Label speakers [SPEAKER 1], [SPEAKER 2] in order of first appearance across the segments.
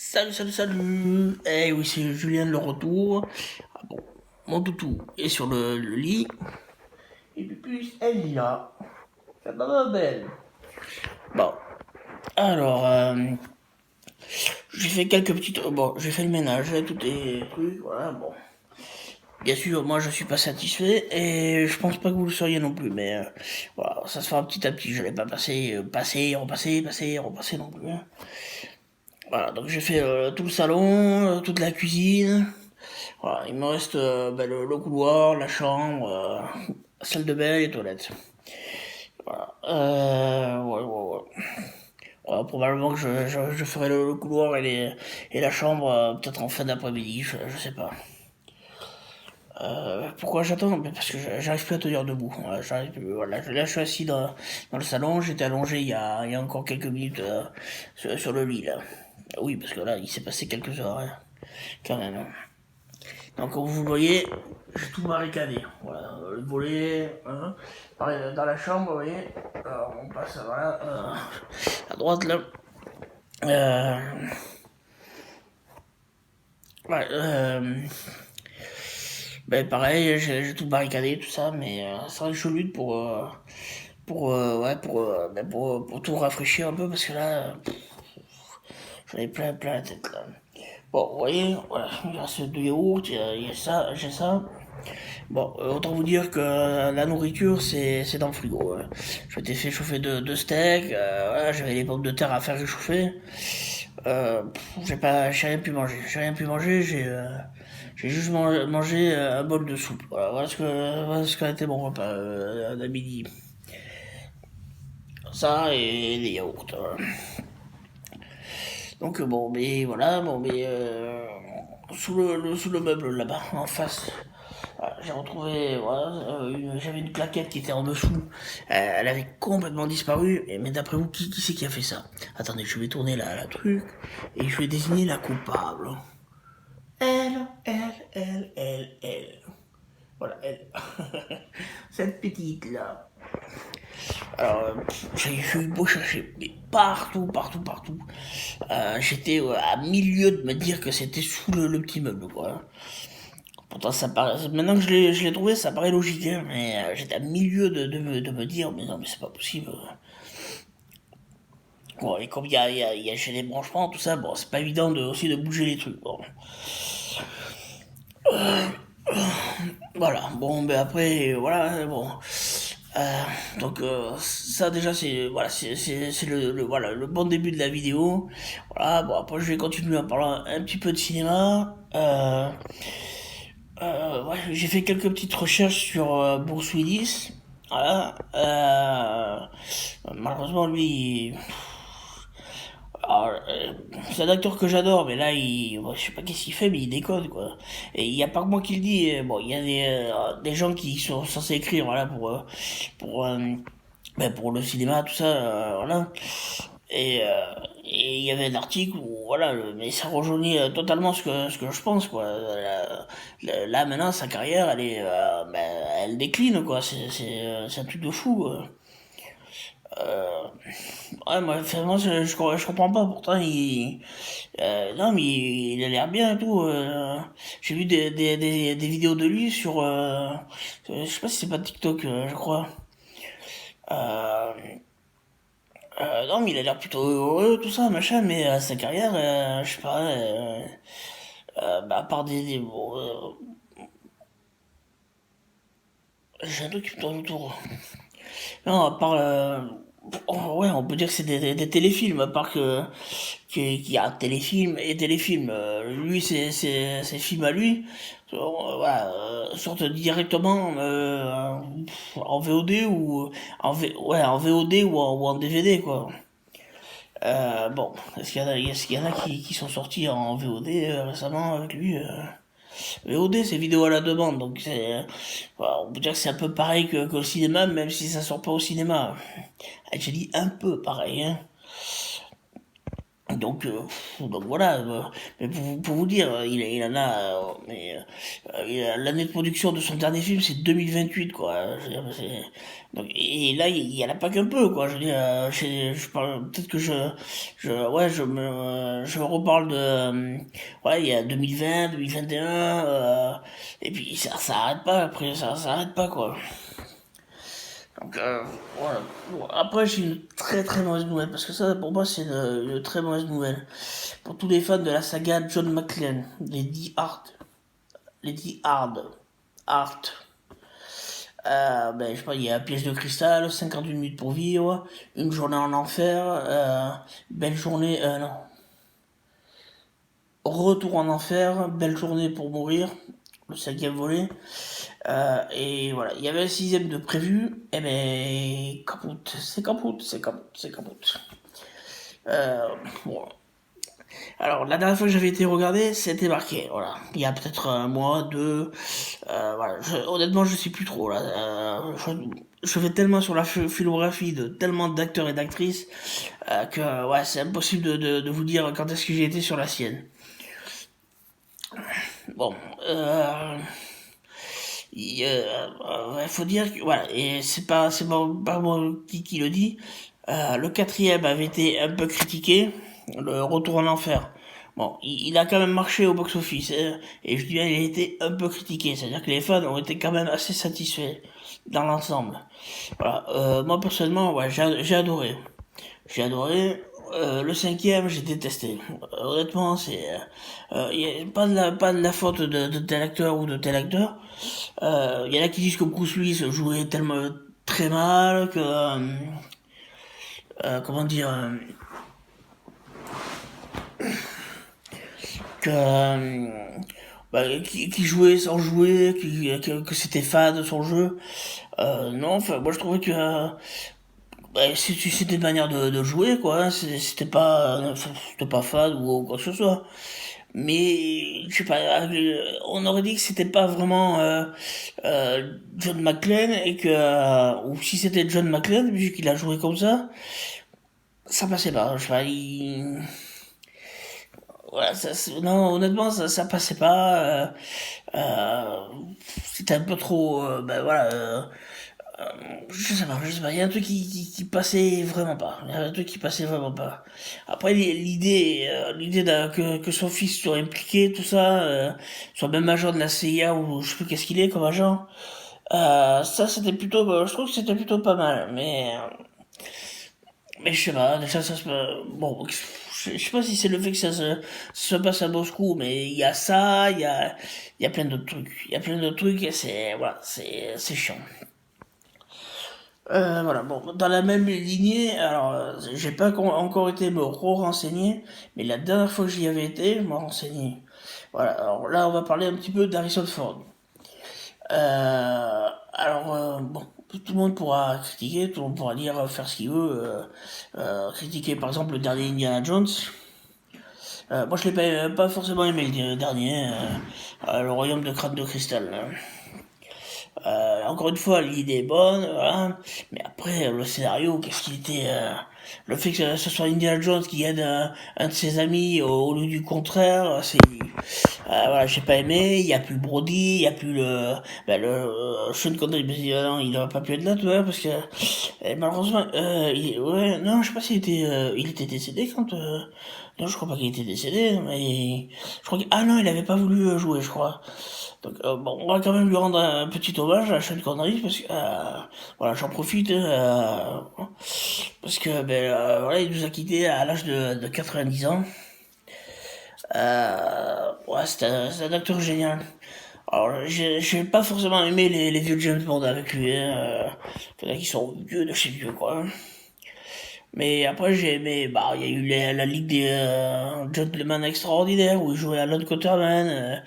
[SPEAKER 1] Salut. Eh oui, c'est Julien de le retour. Ah bon, mon toutou est sur le lit. Et puis, elle y a. Ça va ma belle. Bon, alors, j'ai fait quelques petites... Bon, j'ai fait le ménage, tout est trucs, voilà, bon. Bien sûr, moi je suis pas satisfait et je pense pas que vous le seriez non plus, mais voilà, ça se fera petit à petit. Je l'ai pas repasser non plus, hein. Voilà, donc j'ai fait tout le salon, toute la cuisine. Voilà, il me reste le couloir, la chambre, la salle de bain et les toilettes. Voilà. Ouais. Voilà, probablement que je ferai le couloir et la chambre peut-être en fin d'après-midi, je sais pas. Pourquoi j'attends? Ben, parce que j'arrive plus à tenir debout. Voilà, j'arrive plus, voilà, là je suis assis dans le salon, j'étais allongé il y a encore quelques minutes sur le lit là. Oui, parce que là il s'est passé quelques heures, hein, quand même, hein. Donc comme vous le voyez, j'ai tout barricadé. Voilà, le volet, hein. Pareil, dans la chambre, vous voyez, on passe voilà, à droite là. Euh, ouais, ben pareil, j'ai tout barricadé, tout ça, mais c'est vrai que je lutte pour tout rafraîchir un peu parce que là, j'en ai plein la tête là. Bon, vous voyez, voilà, il reste du yaourt, il y a ça, j'ai ça. Bon, autant vous dire que la nourriture, c'est dans le frigo, hein. Je m'étais fait chauffer deux steaks, voilà, j'avais les pommes de terre à faire réchauffer. J'ai rien pu manger. J'ai juste mangé un bol de soupe. Voilà ce qu'a été mon repas à midi. Ça et les yaourts, voilà. Donc bon, mais voilà, bon, mais sous le meuble là-bas, en face, voilà, j'ai retrouvé, voilà, j'avais une plaquette qui était en dessous. Elle avait complètement disparu. Mais d'après vous, qui c'est qui a fait ça? Attendez, je vais tourner la truc et je vais désigner la coupable. Elle. Voilà, elle. Cette petite là. Alors, j'ai eu beau chercher, mais partout. J'étais à milieu de me dire que c'était sous le petit meuble, quoi. Pourtant, ça paraît, maintenant que je l'ai trouvé, ça paraît logique, hein, mais j'étais à milieu de me dire, mais non, mais c'est pas possible. Bon, et comme il y a chez les branchements, tout ça, bon, c'est pas évident aussi de bouger les trucs, bon. Voilà, bon, ben après, voilà, bon. Euh, donc ça déjà c'est voilà le bon début de la vidéo. Voilà, bon après je vais continuer en parlant un petit peu de cinéma. Ouais, j'ai fait quelques petites recherches sur Bruce Willis. Voilà. Malheureusement lui, alors, c'est un acteur que j'adore, mais là, bon, je sais pas qu'est-ce qu'il fait, mais il déconne, quoi. Et il y a pas que moi qui le dis. Bon, il y a des gens qui sont censés écrire, voilà, pour, euh, pour le cinéma, tout ça, voilà. Et il y avait un article où, voilà, mais ça rejoignit totalement ce que je pense, quoi. Là, maintenant, sa carrière, elle décline, quoi. C'est un truc de fou, quoi. Euh, Ouais, moi je comprends pas. Pourtant, non, mais il a l'air bien et tout. J'ai vu des vidéos de lui sur, je sais pas si c'est pas TikTok, je crois. Euh, non, mais il a l'air plutôt heureux, tout ça, machin, mais sa carrière, je sais pas, à part bon, j'ai un truc qui me tourne autour. Non, à part, oh, ouais, on peut dire que c'est des téléfilms, à part qu'il y a téléfilm et téléfilm. Lui, c'est film à lui. Voilà, sortent directement en VOD ou en VOD ou en DVD, quoi. Bon, est-ce qu'il y en a qui sont sortis en VOD récemment avec lui? VOD, c'est vidéo à la demande, donc voilà, on peut dire que c'est un peu pareil que le cinéma, même si ça sort pas au cinéma. Ah, j'ai dit un peu pareil, hein. Donc voilà, mais pour vous dire, il en a, l'année de production de son dernier film, c'est 2028, quoi. Je veux dire, donc, et là, il y en a pas qu'un peu, quoi. Je veux dire, je parle, peut-être que ouais, je me reparle de, ouais, il y a 2020, 2021, et puis ça arrête pas, après, ça arrête pas, quoi. Donc, voilà. Bon, après, j'ai une très très mauvaise nouvelle, parce que ça, pour moi, c'est une très mauvaise nouvelle. Pour tous les fans de la saga John McClane, les Die Hard, Art. Ben, je sais pas, il y a Piège de cristal, 58 minutes pour vivre, Une journée en enfer, Belle journée, non, Retour en enfer, Belle journée pour mourir, le cinquième volet. Et voilà, il y avait un sixième de prévu, et ben, capote, c'est capote, c'est capote, c'est capote. Bon. Alors, la dernière fois que j'avais été regardé, c'était marqué, voilà. Il y a peut-être un mois, deux, voilà. Honnêtement, je sais plus trop, là. Je fais tellement sur la filmographie de tellement d'acteurs et d'actrices, que, ouais, c'est impossible de vous dire quand est-ce que j'ai été sur la sienne. Bon, il faut dire que voilà, et pas moi qui le dit. Le quatrième avait été un peu critiqué, le Retour en enfer. Bon, il a quand même marché au box-office, hein, et je dis bien, il a été un peu critiqué, c'est-à-dire que les fans ont été quand même assez satisfaits dans l'ensemble. Voilà, moi personnellement, ouais, j'ai adoré. J'ai adoré. Le cinquième, j'ai détesté. Honnêtement, y a pas de la faute de tel acteur ou de tel acteur. Y en a qui disent que Bruce Willis jouait tellement très mal que comment dire que qui jouait sans jouer, que c'était fade son jeu. Non, enfin, moi je trouvais que c'était une manière de jouer, quoi. Hein. C'était pas fade ou quoi que ce soit. Mais je sais pas, on aurait dit que c'était pas vraiment John McClane et que ou si c'était John McClane vu qu'il a joué comme ça passait pas. Je sais pas, voilà, non, honnêtement, ça passait pas. Euh, C'était un peu trop, ben voilà. Je sais pas, il y a un truc qui passait vraiment pas. Il y a un truc qui passait vraiment pas. Après, l'idée que son fils soit impliqué, tout ça, soit même agent de la CIA ou je sais plus qu'est-ce qu'il est comme agent, ça c'était plutôt, je trouve que c'était plutôt pas mal. Mais je sais pas, déjà ça se, bon, je sais pas si c'est le fait que ça se passe à Moscou, mais il y a ça, il y a plein d'autres trucs. Il y a plein d'autres trucs et voilà, c'est chiant. Voilà, bon, dans la même lignée, alors, j'ai pas encore été me renseigner, mais la dernière fois que j'y avais été, je m'en renseigné. Voilà, alors là, on va parler un petit peu d'Harrison Ford. Bon, tout le monde pourra critiquer, tout le monde pourra dire, faire ce qu'il veut, critiquer par exemple le dernier Indiana Jones. Moi, je l'ai pas forcément aimé le dernier, le Royaume de Crâne de Cristal. Là. Encore une fois, l'idée est bonne, voilà. Mais après, le scénario, qu'est-ce qu'il était... le fait que ce soit Indiana Jones qui aide un de ses amis au lieu du contraire, voilà, j'ai pas aimé. Il y a plus Brody, il y a plus Sean Connery, mais non, il aurait pas pu être là, tu vois, parce que malheureusement, ouais, non, je sais pas s'il il était décédé quand... non, je crois pas qu'il était décédé, mais je crois que... Ah non, il avait pas voulu jouer, je crois. Donc, bon, on va quand même lui rendre un petit hommage à Sean Connery parce que voilà, j'en profite parce que voilà, il nous a quitté à l'âge de 90 ans. Ouais, c'est un acteur génial. Alors, j'ai pas forcément aimé les vieux James Bond avec lui. Hein, il y en a qui sont vieux de chez vieux, quoi. Mais après, j'ai aimé, bah, il y a eu la Ligue des Gentlemen Extraordinaires où il jouait Alan Quaterman,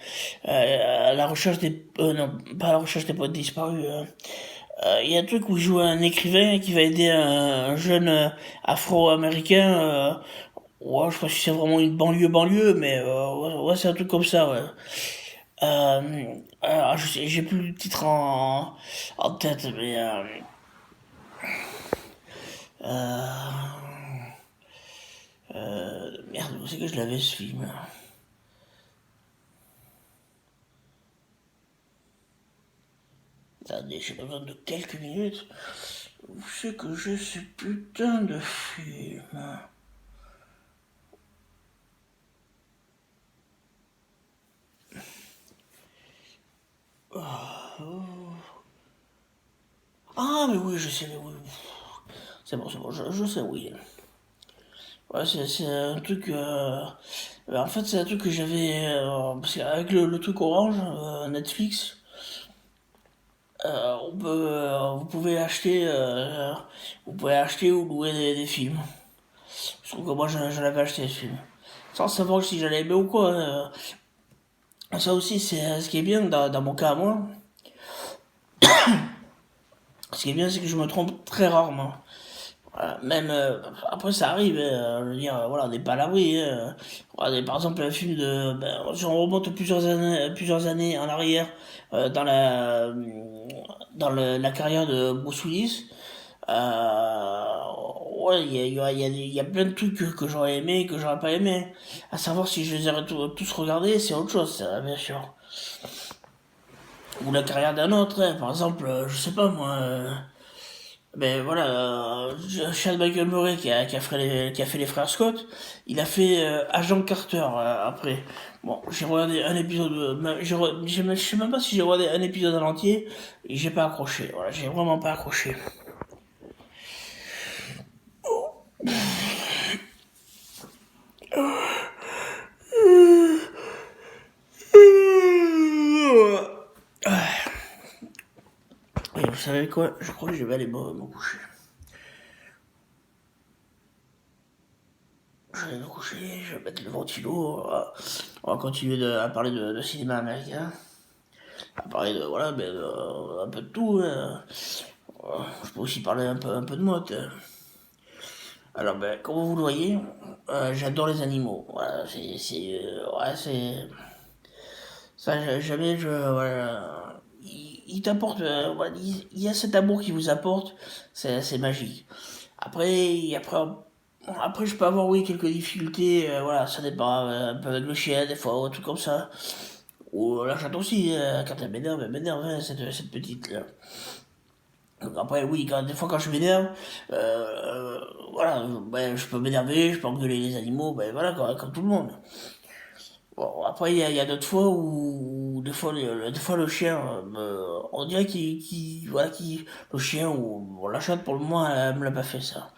[SPEAKER 1] à la recherche non, pas à la recherche des potes disparus. Il y a un truc où il joue un écrivain qui va aider un jeune afro-américain. Ouais, je sais pas si c'est vraiment une banlieue, mais ouais, c'est un truc comme ça, ouais. J'ai plus le titre en tête, mais Merde, où c'est que je l'avais ce film? Attendez, j'ai besoin de quelques minutes. Où c'est que j'ai ce putain de film? Ah, mais oui, je sais, mais oui. C'est bon, je sais, oui. Ouais, c'est un truc. En fait, c'est un truc que j'avais. Parce qu'avec le truc Orange, Netflix, vous pouvez acheter. Vous pouvez acheter ou louer des films. Je trouve que moi, je l'avais acheté ce film. Sans savoir si j'allais aimer ou quoi. Ça aussi, c'est ce qui est bien dans mon cas, moi. Ce qui est bien, c'est que je me trompe très rarement. Voilà, même après ça arrive, je veux dire, voilà, on n'est pas à l'abri. Regardez, par exemple, un film de, si on remonte plusieurs années en arrière dans la carrière de Bruce Willis, ouais, il y a plein de trucs que j'aurais aimé et que j'aurais pas aimé. À savoir si je les aurais tous regardés, c'est autre chose, ça, bien sûr. Ou la carrière d'un autre, hein. Par exemple, je sais pas moi. Ben voilà, Sean Michael Murray qui a fait les frères Scott, il a fait Agent Carter après. Bon, j'ai regardé un épisode, je sais même pas si j'ai regardé un épisode en entier, et j'ai pas accroché. Voilà, j'ai vraiment pas accroché. Et vous savez quoi? Je crois que je vais aller me coucher. Je vais me coucher, je vais mettre le ventilo. On va continuer à parler de cinéma américain. À parler de, voilà, un peu de tout, hein. Je peux aussi parler un peu de mode. Alors, comme vous le voyez, j'adore les animaux. Voilà, ouais, ça, jamais voilà, il t'apporte, voilà, il y a cet amour qu'il vous apporte, c'est magique. Après, je peux avoir, oui, quelques difficultés, voilà, ça dépend, un peu avec le chien, des fois, ou tout comme ça. Ou la chatte aussi, quand elle m'énerve, hein, cette petite-là. Donc après, oui, des fois quand je m'énerve, voilà, je peux m'énerver, je peux engueuler les animaux, voilà, comme tout le monde. Bon, après, il y a d'autres fois où, des fois, le chien, on dirait voilà, le chien ou bon, la chatte, pour le moment, elle me l'a pas fait ça.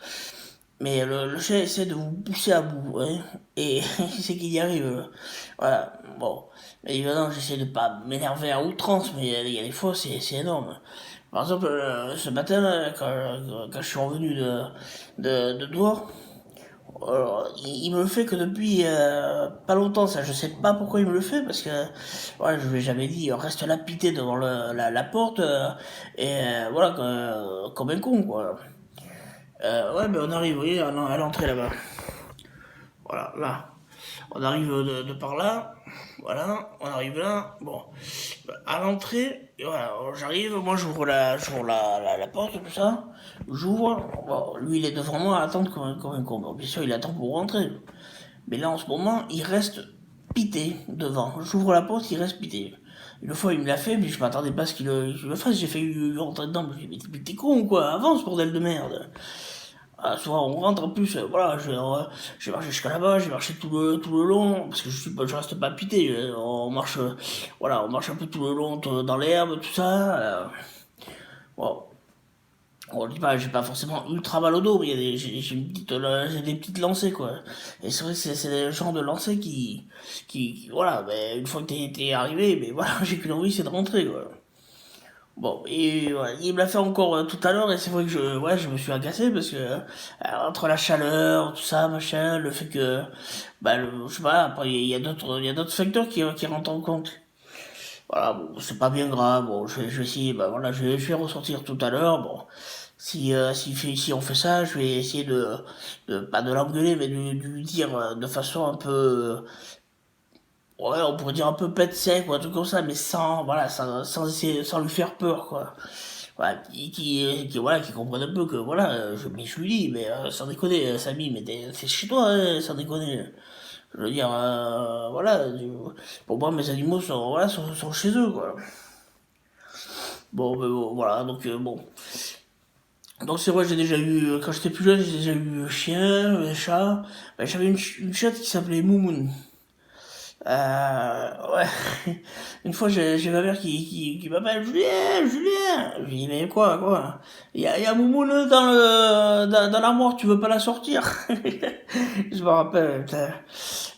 [SPEAKER 1] Mais le chien essaie de vous pousser à bout, hein, et c'est qu'il y arrive. Voilà, bon. Mais évidemment, j'essaie de pas m'énerver à outrance, mais il y a des fois, c'est énorme. Par exemple, ce matin, là, quand je suis revenu de dehors, il me le fait que depuis pas longtemps, ça. Je sais pas pourquoi il me le fait, parce que voilà, je lui ai jamais dit, reste là pité devant la porte, et voilà, comme un con, quoi. Ouais, on arrive, vous voyez, à l'entrée là-bas. Voilà, là. On arrive de par là. Voilà, on arrive là. Bon, à l'entrée, et voilà, j'arrive, moi j'ouvre la porte, tout ça. J'ouvre. Bon, lui il est devant moi à attendre comme un con. Bon, bien sûr, il attend pour rentrer. Mais là en ce moment, il reste pité devant. J'ouvre la porte, il reste pité. Une fois, il me l'a fait, mais je m'attendais pas à ce qu'il le fasse. J'ai fait lui rentrer dedans. Je me dit, mais t'es con ou quoi? Avance, bordel de merde. Ah, souvent on rentre en plus, voilà, j'ai marché jusqu'à là-bas, j'ai marché tout le long, parce que je reste pas pité, on marche, voilà, on marche un peu tout le long, dans l'herbe, tout ça, bon, on dit pas, j'ai pas forcément ultra mal au dos, mais j'ai des petites lancées, quoi. Et c'est vrai que c'est le genre de lancées voilà, une fois que t'es arrivé, mais voilà, j'ai qu'une envie, c'est de rentrer, quoi. Bon, et ouais, il me l'a fait encore tout à l'heure, et c'est vrai que ouais, je me suis agacé parce que entre la chaleur, tout ça, machin, le fait que, je sais pas, après il y a d'autres facteurs qui rentrent en compte. Voilà, bon, c'est pas bien grave. Bon, je vais essayer, voilà, je vais ressortir tout à l'heure. Bon, si on fait ça, je vais essayer pas de l'engueuler, mais de lui dire de façon un peu, ouais, on pourrait dire un peu pet sec ou un truc comme ça, mais sans, voilà, sans essayer, sans lui faire peur, quoi. voilà, voilà, qui comprenne un peu que, voilà, mais je lui dis, mais sans déconner, Samy, mais c'est chez toi, hein, sans déconner. Je veux dire, voilà, pour moi, mes animaux sont, voilà, sont chez eux, quoi. Bon, mais bon, voilà, donc bon. Donc c'est vrai, j'ai déjà eu, quand j'étais plus jeune, j'ai déjà eu un chien, un chat. Ben, j'avais une chatte qui s'appelait Moumoun. Ouais. Une fois, j'ai ma mère qui m'appelle Julien, Julien. Je lui dis, mais quoi? Il y a Moumoun dans l'armoire, tu veux pas la sortir? Je me rappelle, putain.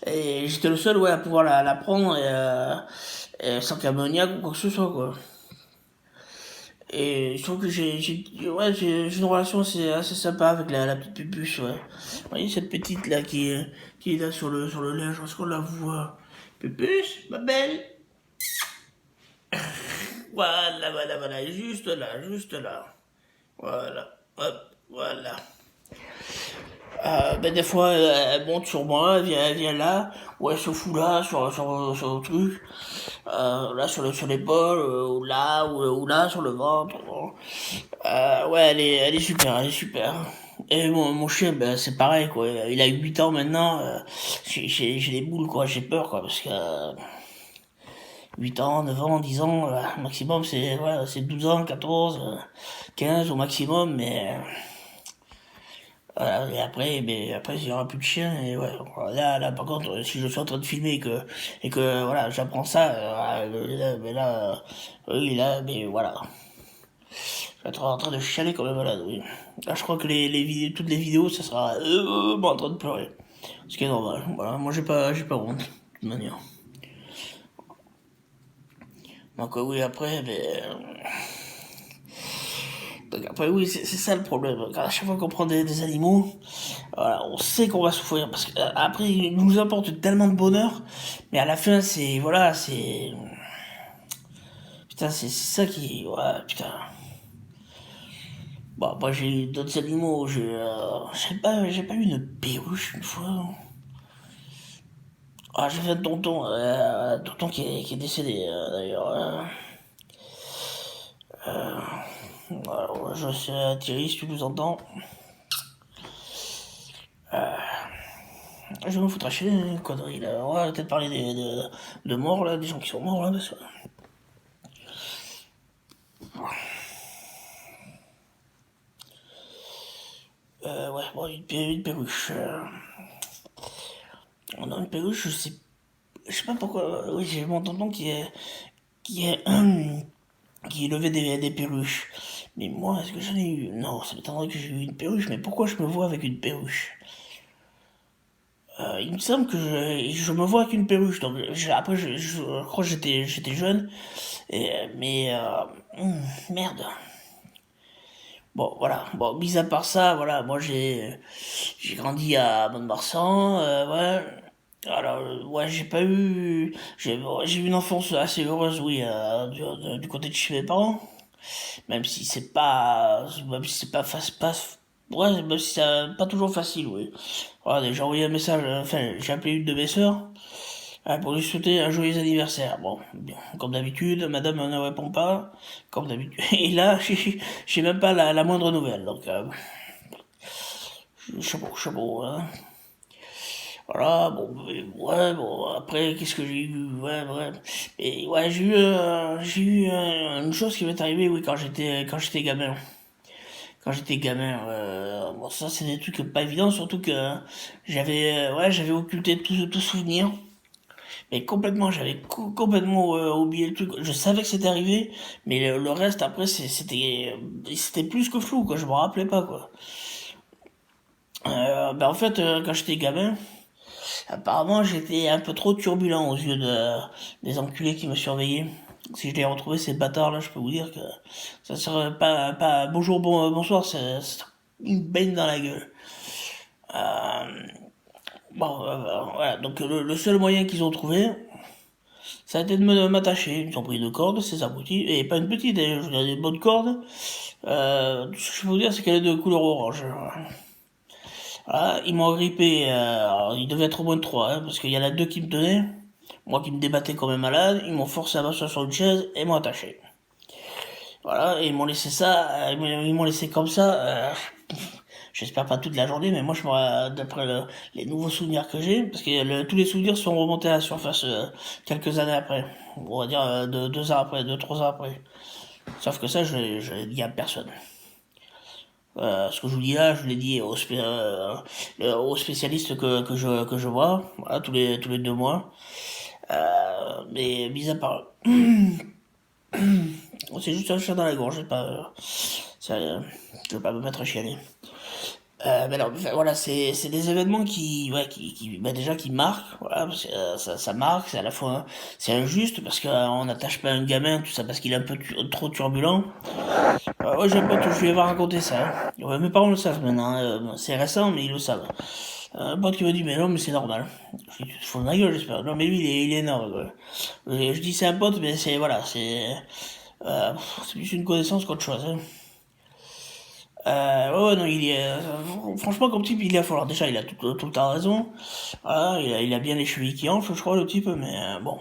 [SPEAKER 1] Et j'étais le seul, ouais, à pouvoir la prendre et sans qu'elle me niaque ou quoi que ce soit, quoi. Et je trouve que ouais, j'ai une relation assez sympa avec la petite pupuche, ouais. Vous voyez cette petite là qui est là sur le linge, est-ce qu'on la voit? Pupuche, ma belle? Voilà, juste là, juste là. Voilà, hop, voilà. Ben des fois, elle monte sur moi, elle vient là, ou elle se fout là, sur le truc, là sur l'épaule, ou là, ou là, sur le ventre. Bon. Ouais, elle est super, elle est super. Et mon chien, ben, c'est pareil, quoi. Il a 8 ans maintenant, j'ai des boules, quoi, j'ai peur, quoi, parce que 8 ans, 9 ans, 10 ans, maximum, c'est 12 ans, 14, 15 au maximum, mais voilà, et après, il y aura plus de chien, et ouais, là, par contre, si je suis en train de filmer et que voilà, j'apprends ça, oui, là, mais voilà. Je vais être en train de chialer comme un malade, oui. Là, je crois que toutes les vidéos, ça sera, moi en train de pleurer. Ce qui est normal, voilà. Moi, j'ai pas honte, de toute manière. Donc, oui, après, donc après, oui, c'est ça le problème. À chaque fois qu'on prend des animaux, voilà, on sait qu'on va souffrir parce qu'après, ils nous apportent tellement de bonheur, mais à la fin, voilà, putain, c'est ça qui, ouais, putain. Bon, moi, j'ai eu d'autres animaux, j'ai pas eu une perruche une fois. Ah, j'avais un tonton qui est décédé, d'ailleurs. Alors, je sais, Thierry, si tu nous entends, je vais me foutre à chier une connerie, là. On va peut-être parler de morts, là, des gens qui sont morts, là, parce que... Ouais, bon, une perruche. On a une perruche, je sais pas pourquoi. Oui, j'ai mon tonton qui est, qui levait des perruches. Mais moi, est-ce que j'en ai eu? Non, ça m'étonnerait que j'ai eu une perruche, mais pourquoi je me vois avec une perruche? Il me semble que je me vois avec une perruche, donc après je crois que j'étais jeune, mais merde. Bon, voilà. Bon, mis à part ça, voilà, moi j'ai grandi à Mont-de-Marsan, ouais. Alors, ouais, j'ai eu une enfance assez heureuse, oui, du côté de chez mes parents. Même si c'est pas ouais, même si c'est pas toujours facile, oui. Voilà, j'ai envoyé un message, enfin, j'ai appelé une de mes sœurs, pour lui souhaiter un joyeux anniversaire. Bon, bien, comme d'habitude, madame ne répond pas, comme d'habitude. Et là, j'ai même pas la moindre nouvelle, donc, chapeau, hein. Voilà, bon, ouais, bon, après, qu'est-ce que j'ai eu? Ouais, ouais. Et ouais, une chose qui m'est arrivée, oui, quand j'étais gamin. Quand j'étais gamin, bon, ça, c'est des trucs pas évidents, surtout que j'avais occulté tout souvenir. Mais complètement, j'avais complètement oublié le truc. Je savais que c'était arrivé, mais le reste, après, c'était plus que flou, quoi. Je me rappelais pas, quoi. Ben, en fait, quand j'étais gamin, apparemment, j'étais un peu trop turbulent aux yeux des enculés qui me surveillaient. Si je les retrouvais, ces bâtards-là, je peux vous dire que ça serait pas bonjour, bonsoir, c'est une baigne dans la gueule. Euh, bon, voilà. Donc, le seul moyen qu'ils ont trouvé, ça a été de m'attacher. Ils ont pris deux cordes, c'est abrutis, et pas une petite, je veux dire, des bonnes cordes. Tout ce que je peux vous dire, c'est qu'elle est de couleur orange. Voilà, ils m'ont agrippé, alors, il devait être au moins de trois, hein, parce qu'il y en a deux qui me tenaient, moi qui me débattais comme un malade, ils m'ont forcé à m'asseoir sur une chaise et m'ont attaché. Voilà, et ils m'ont laissé ça, ils m'ont laissé comme ça. J'espère pas toute la journée, mais moi, d'après les nouveaux souvenirs que j'ai, parce que tous les souvenirs sont remontés à la surface quelques années après. On va dire 2 ans après, 3 ans après. Sauf que ça, je l'ai dit à personne. Ce que je vous dis là, je l'ai dit aux spécialistes que je vois, voilà, tous les 2 mois. Mais mis à part, c'est juste un chat dans la gorge, je vais pas me mettre à chialer. Mais alors, enfin, voilà, c'est des événements ouais, bah, déjà qui marquent, voilà, parce que, ça marque, c'est à la fois, c'est injuste parce qu'on n'attache pas un gamin, tout ça, parce qu'il est un peu trop turbulent. Ouais, j'ai un pote, je lui avais raconté ça. Hein. Ouais, mes parents le savent maintenant, c'est récent, mais ils le savent. Un pote qui me dit, mais non, mais c'est normal. Je dis, tu te fous de ma gueule, j'espère. Non, mais lui, il est énorme, quoi. Je dis, c'est un pote, mais voilà, c'est plus une connaissance qu'autre chose, hein. Ouais, non, franchement, comme type, il est fort. Alors, déjà, il a tout le temps raison. Voilà, il a bien les chevilles qui enflent, je crois, le type, mais bon.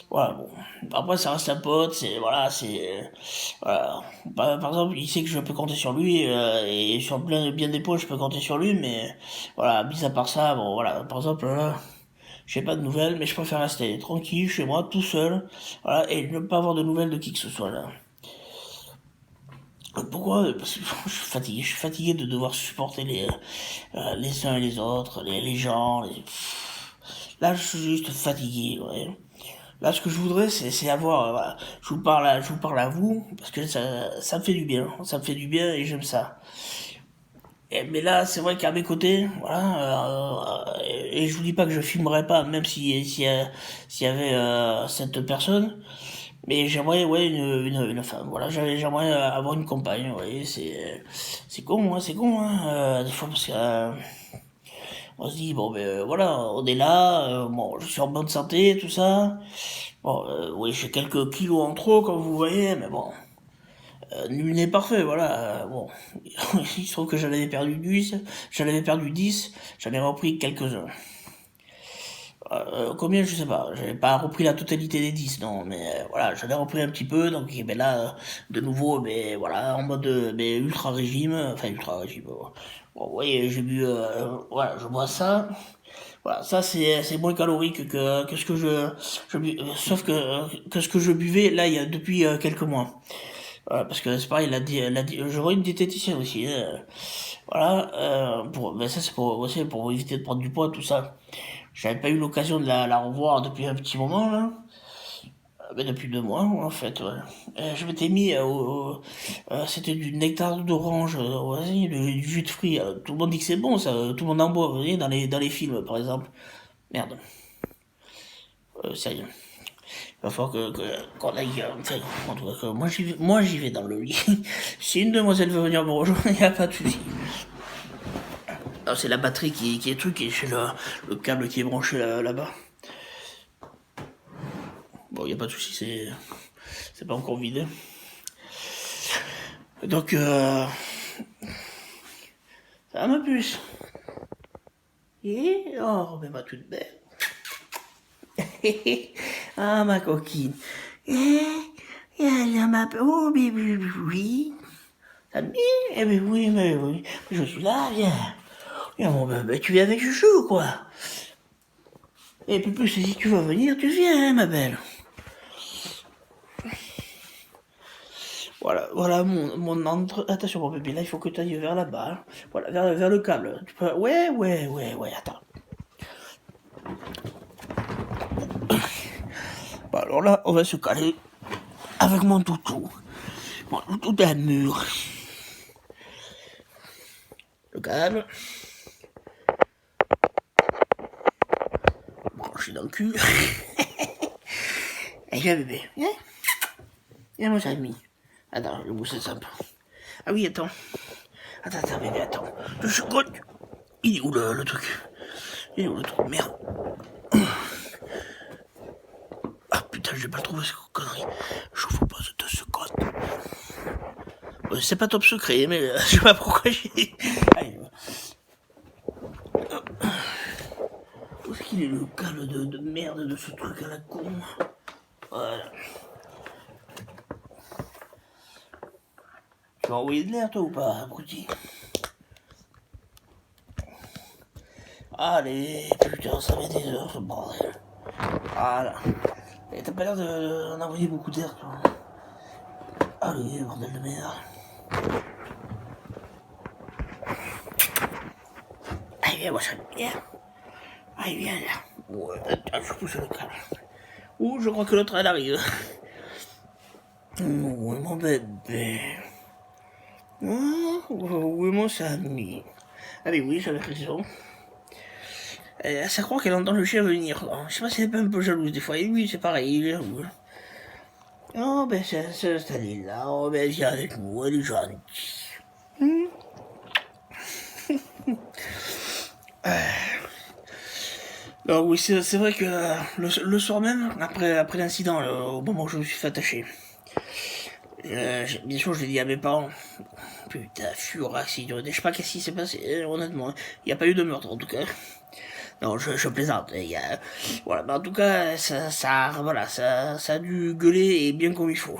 [SPEAKER 1] Voilà, bon. Après, ça reste un pote, voilà. Par exemple, il sait que je peux compter sur lui, et sur bien des points, je peux compter sur lui, mais voilà, mis à part ça, bon, voilà. Par exemple, là, j'ai pas de nouvelles, mais je préfère rester tranquille chez moi, tout seul, voilà, et ne pas avoir de nouvelles de qui que ce soit, là. Pourquoi? Parce que je suis fatigué de devoir supporter les uns et les autres, les gens, Là, je suis juste fatigué, ouais. Là, ce que je voudrais, c'est avoir, voilà, je vous parle à vous, parce que ça me fait du bien, ça me fait du bien et j'aime ça. Mais là, c'est vrai qu'à mes côtés, voilà, et je vous dis pas que je filmerais pas, même s'il y avait cette personne, mais j'aimerais, ouais, une femme, voilà, j'aimerais avoir une compagne, ouais, c'est con, hein, des fois, parce que, on se dit, bon, ben, voilà, on est là, bon, je suis en bonne santé, tout ça, bon, oui, j'ai quelques kilos en trop, comme vous voyez, mais bon, nul n'est parfait, voilà. Bon, il se trouve que j'en avais perdu 10, j'en ai repris quelques-uns. Combien, je sais pas, j'avais pas repris la totalité des 10, non, mais voilà, j'en ai repris un petit peu, donc et ben là, de nouveau, mais voilà, en mode mais ultra régime, enfin ultra régime. Bon, vous voyez, j'ai bu, voilà, je bois ça. Voilà, ça c'est moins calorique que ce que sauf que ce que je buvais là il y a depuis quelques mois. Voilà, parce que c'est pareil, j'aurais une diététicienne aussi. Voilà, mais ça c'est pour aussi pour éviter de prendre du poids, tout ça. J'avais pas eu l'occasion de la revoir depuis un petit moment là. Mais depuis 2 mois en fait. Ouais. Je m'étais mis c'était du nectar d'orange, ouais, du jus de fruits. Tout le monde dit que c'est bon ça, tout le monde en boit, vous voyez, dans les films par exemple. Merde, ça y est. Il va falloir qu'on aille. Enfin, en tout cas, moi j'y vais dans le lit. Si une demoiselle veut venir me rejoindre, il n'y a pas de souci. Ah, c'est la batterie qui est truc et c'est le câble qui est branché là-bas. Bon, il n'y a pas de souci, c'est pas encore vidé. Donc, ça va ma puce. Et, oh, mais ma toute belle. Ah, ma coquine. Et, ma... Oh, mais oui. Ça me dit, eh mais oui, mais oui. Je suis là, viens. Viens, mon bébé, tu viens avec Chouchou, quoi. Et puis plus, si tu veux venir, tu viens, hein, ma belle. Voilà attention, mon bébé, là, il faut que tu ailles vers là-bas. Hein. Voilà, vers le câble. Ouais, attends. Bon, alors là, on va se caler avec mon toutou. Mon toutou d'un mur. Le câble. Branché dans le cul. Et viens, bébé. Viens. Viens, mon ami. Attends, le bout, c'est simple. Ah oui, attends. Attends, bébé, attends. 2 secondes. Il est où le truc? Il est où le truc? Merde. Ah putain, je vais pas le trouver, cette connerie. Je vous pose 2 secondes. C'est pas top secret, mais je sais pas pourquoi j'ai... Allez, où est-ce qu'il est le câble de merde de ce truc à la con? Voilà. Tu vas envoyer de l'air, toi, ou pas, abruti? Allez, putain, ça met des heures, ce bordel. Voilà. Et t'as pas l'air d'en envoyer beaucoup d'air, toi. Allez, bordel de merde. Allez, viens, moi, ça me bien. Allez, viens, là. Ouais, je pousse le câble. Ouh, je crois que l'autre, elle arrive. Oui, mon bébé. Oh, oui, mon Samy. Allez, oui, j'avais raison. Ça croit qu'elle entend le chien venir. Je sais pas si elle est pas un peu jalouse des fois. Et oui, c'est pareil, il est jaloux. Oh, ben, c'est installé là. Oh, ben, viens avec nous, elle est gentille. Alors oui, c'est vrai que le soir même, après l'incident, au moment où je me suis fait attacher, bien sûr, je l'ai dit à mes parents. Putain, furax, je sais pas qu'est-ce qui s'est passé, honnêtement. Il n'y a pas eu de meurtre, en tout cas. Non, je plaisante. Voilà, mais en tout cas, voilà, ça a dû gueuler et bien comme il faut.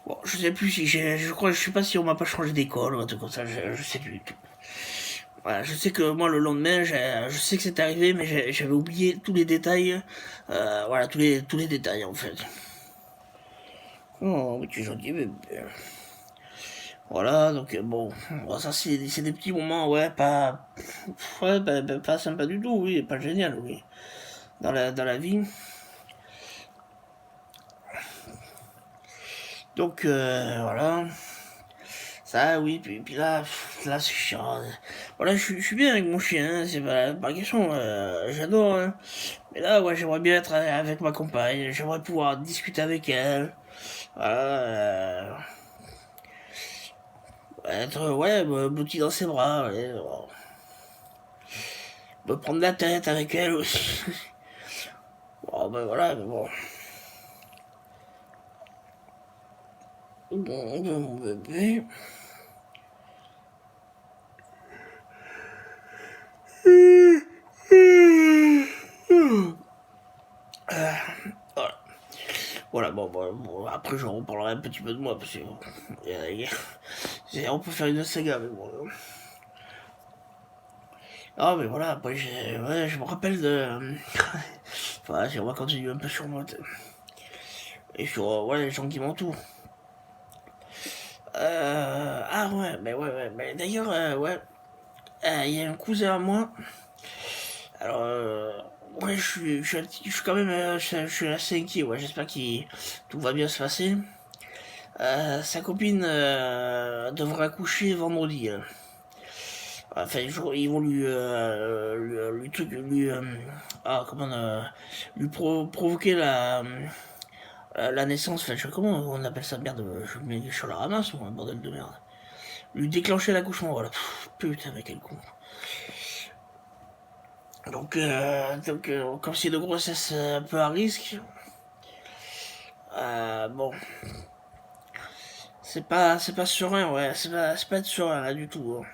[SPEAKER 1] Bon, je sais plus si je sais pas si on m'a pas changé d'école ou un truc comme ça, je sais plus du tout. Voilà, je sais que moi le lendemain, je sais que c'est arrivé, mais j'avais oublié tous les détails. Voilà, tous les détails en fait. Oh, mais tu es gentil, bébé. Voilà, donc bon, ça c'est des petits moments, ouais, pas sympa du tout, oui, pas génial, oui, dans la vie. Donc voilà, ça, oui, puis là c'est chiant. Voilà, je suis bien avec mon chien, hein, c'est pas question, j'adore, hein. Mais là, ouais, j'aimerais bien être avec ma compagne, j'aimerais pouvoir discuter avec elle, voilà, être, ouais, blotti dans ses bras, ouais, bon. Me prendre la tête avec elle aussi. Bon, ben voilà, mais bon. Bon, mon bébé. Voilà. Voilà, bon, après je reparlerai un petit peu de moi, parce que on peut faire une saga avec moi. Ah, mais voilà, après ouais, je me rappelle de... Enfin, on va continuer un peu sur moi. Et sur ouais, les gens qui m'entourent. Ah ouais, mais d'ailleurs, ouais, il y a un cousin à moi. Alors, ouais, je suis quand même, je suis assez inquiet, ouais, j'espère que tout va bien se passer. Sa copine devra accoucher vendredi. Enfin, ils vont ah, comment, provoquer la naissance, enfin, je sais comment on appelle ça, merde, je mets sur la ramasse ou un bordel de merde. Lui déclencher l'accouchement, voilà. Pff, putain, mais quel con. Donc comme c'est de grossesse un peu à risque, bon, c'est pas serein, ouais, c'est pas être serein là du tout, hein.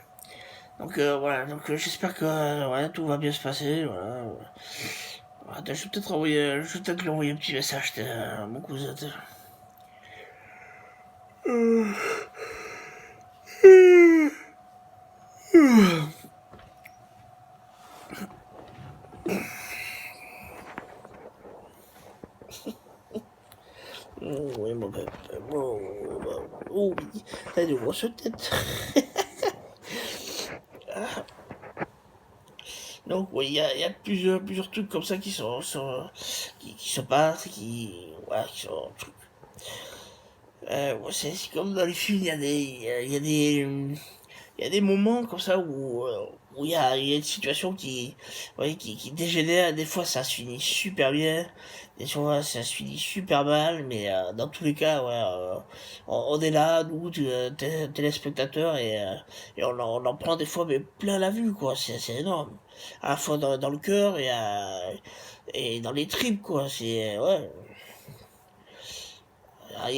[SPEAKER 1] Donc voilà, donc j'espère que ouais, tout va bien se passer, voilà. Attends, je vais peut-être lui envoyer un petit message, mon cousin. Oh, oui, mon bébé, oh oui, t'as de grosses têtes. Donc oui, il y a plusieurs trucs comme ça qui se passent, ouais, qui sont ouais, c'est comme dans les films, il y a des moments comme ça où il y a une situation ouais, qui dégénère. Des fois, ça se finit super bien. Des fois, ça se finit super mal. Mais dans tous les cas, ouais, on est là, nous, téléspectateurs, et on en prend des fois mais plein la vue, quoi. C'est énorme. À la fois dans le cœur et dans les tripes, quoi. C'est, ouais. Ah,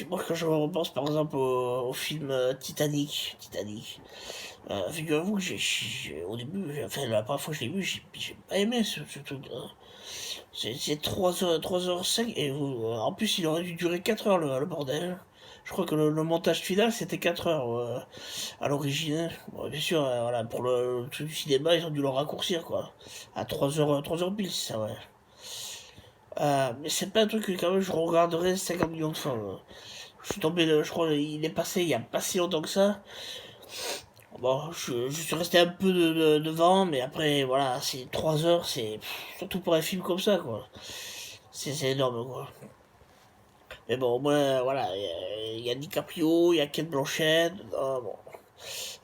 [SPEAKER 1] moi, quand je repense par exemple au film Titanic, figurez-vous que au début, enfin la première fois que je l'ai vu, j'ai pas aimé ce truc. C'est 3 heures 5 et en plus il aurait dû durer 4 heures le bordel. Je crois que le montage final c'était 4 heures à l'origine. Bon, bien sûr, voilà, pour le truc du cinéma, ils ont dû le raccourcir quoi. À 3 heures pile, c'est ça, ouais. Mais c'est pas un truc que quand même je regarderai 50 millions de fois. Je suis tombé, je crois, il est passé il y a pas si longtemps que ça. Bon, je suis resté un peu devant, mais après, voilà, c'est 3 heures, surtout pour un film comme ça, quoi. C'est énorme, quoi. Mais bon, au moins, voilà, il y a DiCaprio, il y a Kate Blanchett, bon.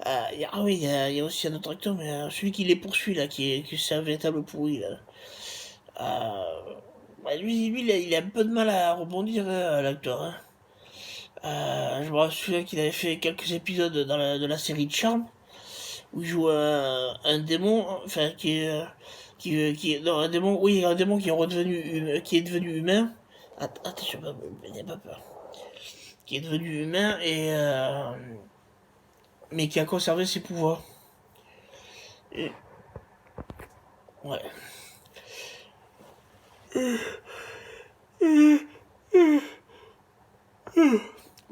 [SPEAKER 1] Ah oui, il y a aussi un autre acteur, mais celui qui les poursuit, là, qui c'est un véritable pourri, là. Lui il a un peu de mal à rebondir, hein, l'acteur, hein. Je me souviens qu'il avait fait quelques épisodes de la série Charm, où il joue un démon, enfin non, un démon, oui, un démon qui est qui est devenu humain. Attention, n'aie pas peur. Qui est devenu humain mais qui a conservé ses pouvoirs. Et, ouais.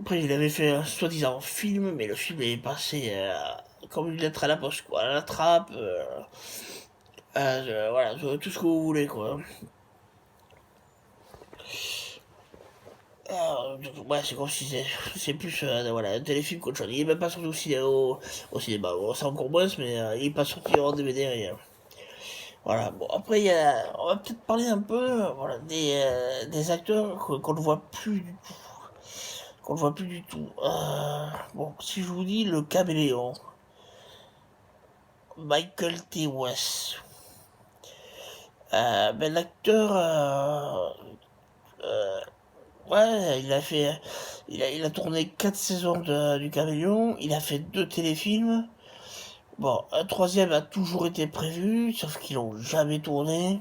[SPEAKER 1] Après, il avait fait un soi-disant film, mais le film est passé comme une lettre à la poste, quoi, à la trappe, voilà, tout ce que vous voulez, quoi. Ouais, c'est comme si c'est plus voilà, un téléfilm qu'autre chose. Il est même pas sorti au cinéma. Bon, c'est encore moins, mais il est pas sorti en DVD, rien. Voilà, bon, après, on va peut-être parler un peu voilà, des acteurs qu'on ne voit plus du tout. Qu'on ne voit plus du tout. Bon, si je vous dis le caméléon, Michael T. West, ben l'acteur, ouais, il a tourné 4 saisons du Caméléon, il a fait 2 téléfilms. Bon, un troisième a toujours été prévu, sauf qu'ils l'ont jamais tourné.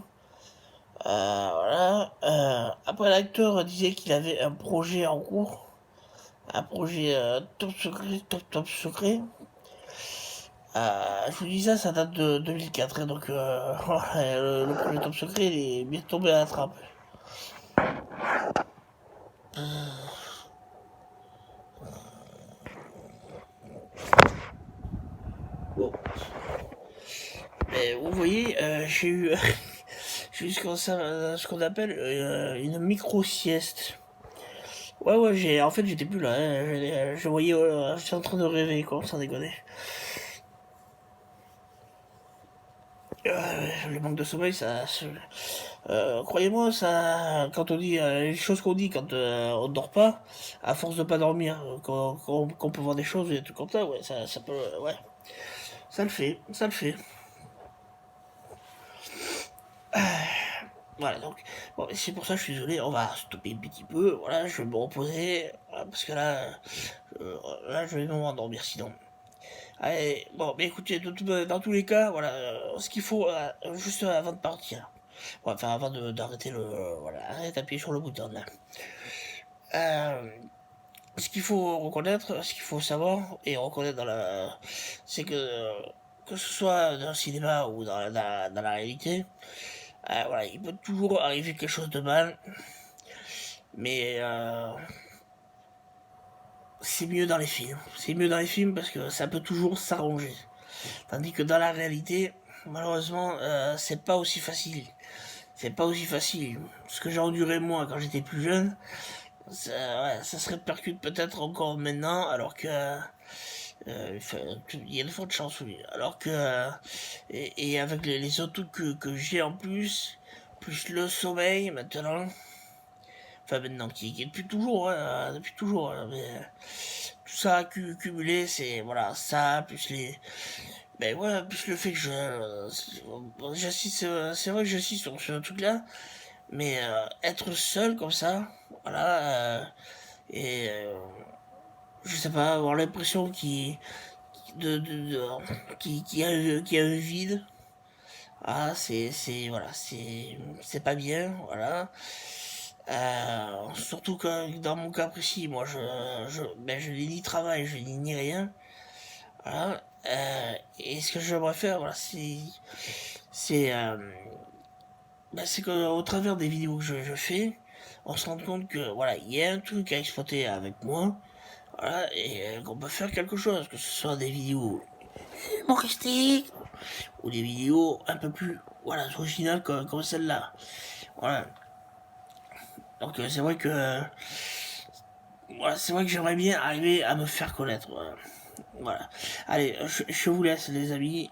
[SPEAKER 1] Voilà. Après, l'acteur disait qu'il avait un projet en cours, un projet top secret, top secret. Je vous dis ça, ça date de 2004, hein, donc le projet top secret il est bien tombé à la trappe. Bon. Mais vous voyez, j'ai eu ce qu'on appelle une micro-sieste. Ouais, en fait, j'étais plus là, hein. Je voyais, j'étais en train de rêver, quoi, sans déconner. Le manque de sommeil, croyez-moi, ça, quand on dit les choses qu'on dit quand on dort pas, à force de pas dormir, qu'on peut voir des choses et des trucs comme ça, ouais, ça peut, ouais, ça le fait, ça le fait. Voilà, donc, bon, c'est pour ça que je suis désolé, on va stopper un petit peu, voilà, je vais me reposer, voilà, parce que là, je vais m'endormir sinon. Allez, bon, mais écoutez, dans tous les cas, voilà, ce qu'il faut, juste avant de partir, ouais, enfin, avant d'arrêter voilà, arrête d'appuyer sur le bouton, là. Euh, Ce qu'il faut reconnaître, ce qu'il faut savoir et reconnaître c'est que ce soit dans le cinéma ou dans la réalité, voilà, il peut toujours arriver quelque chose de mal, mais c'est mieux dans les films. C'est mieux dans les films parce que ça peut toujours s'arranger. Tandis que dans la réalité, malheureusement, c'est pas aussi facile. C'est pas aussi facile. Ce que j'ai enduré moi quand j'étais plus jeune, ouais, ça se répercute peut-être encore maintenant, alors que il y a de fortes chances, oui. Alors que et avec les autres trucs que j'ai en plus le sommeil maintenant, enfin maintenant qui est depuis toujours, hein, mais tout ça cumulé, c'est voilà ça plus les ben ouais, plus le fait que j'insiste, c'est vrai que j'insiste sur ce truc là, mais être seul comme ça, voilà, et je sais pas, avoir l'impression qu'il y a un vide. Ah, voilà, c'est pas bien, voilà. Surtout que dans mon cas précis, moi, je n'ai ni travail, je n'ai ni rien. Voilà. Et ce que j'aimerais faire, voilà, c'est, c'est qu'au travers des vidéos que je fais, on se rend compte que, voilà, il y a un truc à exploiter avec moi, Voilà, et qu'on peut faire quelque chose, que ce soit des vidéos humoristiques ou des vidéos un peu plus voilà, originales comme celle-là. Voilà. Donc c'est vrai que voilà, c'est vrai que j'aimerais bien arriver à me faire connaître. Voilà. Voilà. Allez, je vous laisse les amis.